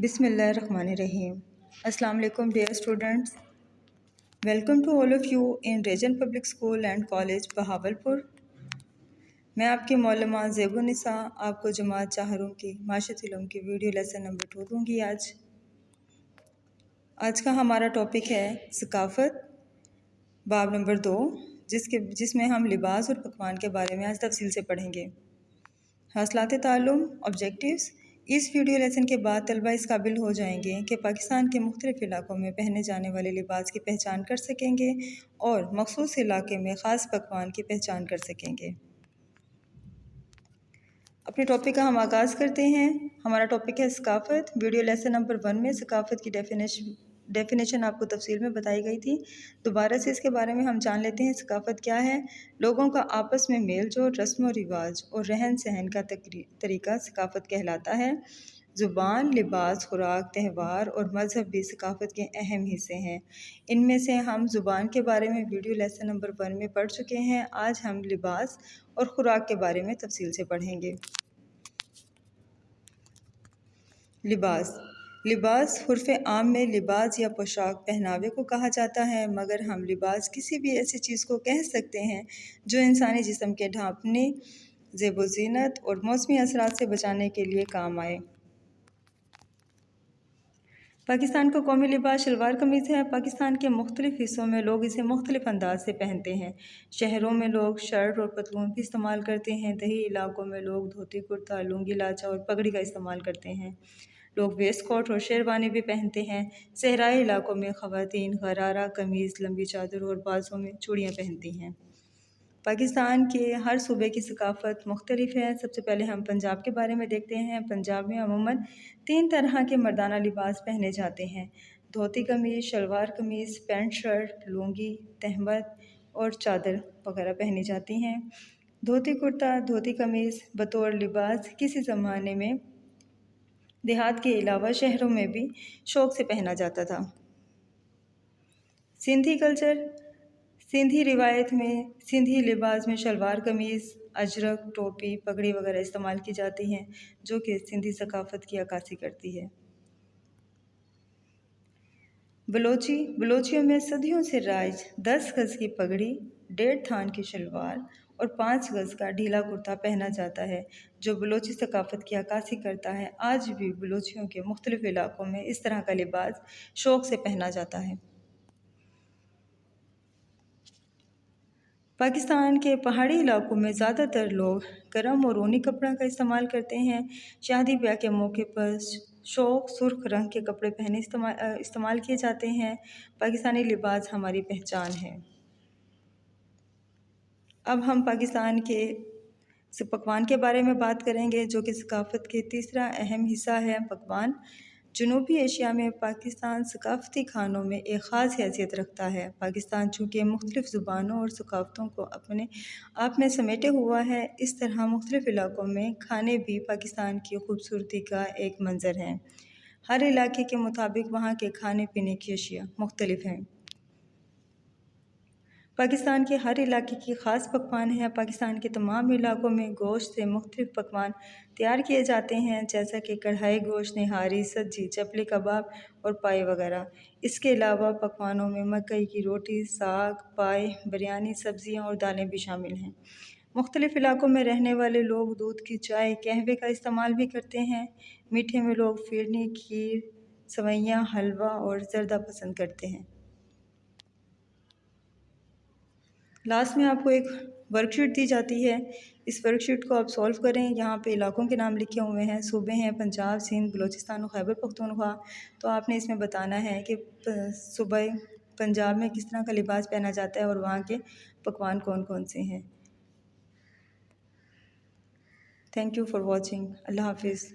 بسم اللہ الرحمن الرحیم۔ السلام علیکم dear students, welcome to all of you in Region Public School and College Bahawalpur. میں آپ کی معلمہ زیب النساء آپ کو جماعت چہارم کی معاشرتی علوم کی ویڈیو لیسن نمبر 2 دوں گی۔ آج کا ہمارا ٹاپک ہے ثقافت، باب نمبر 2، جس میں ہم لباس اور پکوان کے بارے میں آج تفصیل سے پڑھیں گے۔ حاصلات تعلم آبجیکٹیوز۔ اس ویڈیو لیسن کے بعد طلبہ اس قابل ہو جائیں گے کہ پاکستان کے مختلف علاقوں میں پہنے جانے والے لباس کی پہچان کر سکیں گے اور مخصوص علاقے میں خاص پکوان کی پہچان کر سکیں گے۔ اپنے ٹاپک کا ہم آغاز کرتے ہیں۔ ہمارا ٹاپک ہے ثقافت۔ ویڈیو لیسن نمبر 1 میں ثقافت کی ڈیفینیشن آپ کو تفصیل میں بتائی گئی تھی۔ دوبارہ سے اس کے بارے میں ہم جان لیتے ہیں ثقافت کیا ہے۔ لوگوں کا آپس میں میل جول، رسم و رواج اور رہن سہن کا طریقہ ثقافت کہلاتا ہے۔ زبان، لباس، خوراک، تہوار اور مذہب بھی ثقافت کے اہم حصے ہیں۔ ان میں سے ہم زبان کے بارے میں ویڈیو لیسن نمبر 1 میں پڑھ چکے ہیں۔ آج ہم لباس اور خوراک کے بارے میں تفصیل سے پڑھیں گے۔ لباس عرف عام میں لباس یا پوشاک پہناوے کو کہا جاتا ہے، مگر ہم لباس کسی بھی ایسی چیز کو کہہ سکتے ہیں جو انسانی جسم کے ڈھانپنے، زیب و زینت اور موسمی اثرات سے بچانے کے لیے کام آئے۔ پاکستان کا قومی لباس شلوار قمیض ہے۔ پاکستان کے مختلف حصوں میں لوگ اسے مختلف انداز سے پہنتے ہیں۔ شہروں میں لوگ شرٹ اور پتلون بھی استعمال کرتے ہیں۔ دیہی علاقوں میں لوگ دھوتی کرتا، لنگی لاچا اور پگڑی کا استعمال کرتے ہیں۔ لوگ ویسٹ کوٹ اور شیروانی بھی پہنتے ہیں۔ صحرائی علاقوں میں خواتین غرارہ قمیض، لمبی چادر اور بازوں میں چوڑیاں پہنتی ہیں۔ پاکستان کے ہر صوبے کی ثقافت مختلف ہے۔ سب سے پہلے ہم پنجاب کے بارے میں دیکھتے ہیں۔ پنجاب میں عموماً 3 طرح کے مردانہ لباس پہنے جاتے ہیں: دھوتی قمیض، شلوار قمیض، پینٹ شرٹ، لنگی، تہمت اور چادر وغیرہ پہنی جاتی ہیں۔ دھوتی کرتا، دھوتی قمیض بطور لباس کسی زمانے میں دیہات کے علاوہ شہروں میں بھی شوق سے پہنا جاتا تھا۔ سندھی کلچر۔ سندھی روایت میں سندھی لباس میں شلوار قمیض، اجرک، ٹوپی، پگڑی وغیرہ استعمال کی جاتی ہیں، جو کہ سندھی ثقافت کی عکاسی کرتی ہے۔ بلوچیوں میں صدیوں سے رائج 10 گز کی پگڑی، 1.5 تھان کی شلوار اور 5 گز کا ڈھیلا کرتا پہنا جاتا ہے، جو بلوچی ثقافت کی عکاسی کرتا ہے۔ آج بھی بلوچیوں کے مختلف علاقوں میں اس طرح کا لباس شوق سے پہنا جاتا ہے۔ پاکستان کے پہاڑی علاقوں میں زیادہ تر لوگ گرم اور اونی کپڑا کا استعمال کرتے ہیں۔ شادی بیاہ کے موقع پر شوق سرخ رنگ کے کپڑے استعمال کیے جاتے ہیں۔ پاکستانی لباس ہماری پہچان ہے۔ اب ہم پاکستان کے پکوان کے بارے میں بات کریں گے، جو کہ ثقافت کے تیسرا اہم حصہ ہے۔ پکوان جنوبی ایشیا میں پاکستان ثقافتی کھانوں میں ایک خاص حیثیت رکھتا ہے۔ پاکستان چونکہ مختلف زبانوں اور ثقافتوں کو اپنے آپ میں سمیٹے ہوا ہے، اس طرح مختلف علاقوں میں کھانے بھی پاکستان کی خوبصورتی کا ایک منظر ہیں۔ ہر علاقے کے مطابق وہاں کے کھانے پینے کی اشیاء مختلف ہیں۔ پاکستان کے ہر علاقے کی خاص پکوان ہے۔ پاکستان کے تمام علاقوں میں گوشت سے مختلف پکوان تیار کیے جاتے ہیں، جیسا کہ کڑھائی گوشت، نہاری، سجی، چپلی کباب اور پائے وغیرہ۔ اس کے علاوہ پکوانوں میں مکئی کی روٹی، ساگ، پائے، بریانی، سبزیاں اور دالیں بھی شامل ہیں۔ مختلف علاقوں میں رہنے والے لوگ دودھ کی چائے، قہوے کا استعمال بھی کرتے ہیں۔ میٹھے میں لوگ فیرنی، کھیر، سوئیاں، حلوہ اور زردہ پسند کرتے ہیں۔ لاسٹ میں آپ کو ایک ورک شیٹ دی جاتی ہے۔ اس ورک شیٹ کو آپ سولو کریں۔ یہاں پہ علاقوں کے نام لکھے ہوئے ہیں، صوبے ہیں پنجاب، سندھ، بلوچستان اور خیبر پختونخوا۔ تو آپ نے اس میں بتانا ہے کہ صوبہ پنجاب میں کس طرح کا لباس پہنا جاتا ہے اور وہاں کے پکوان کون کون سے ہیں۔ Thank you for watching. Allah حافظ۔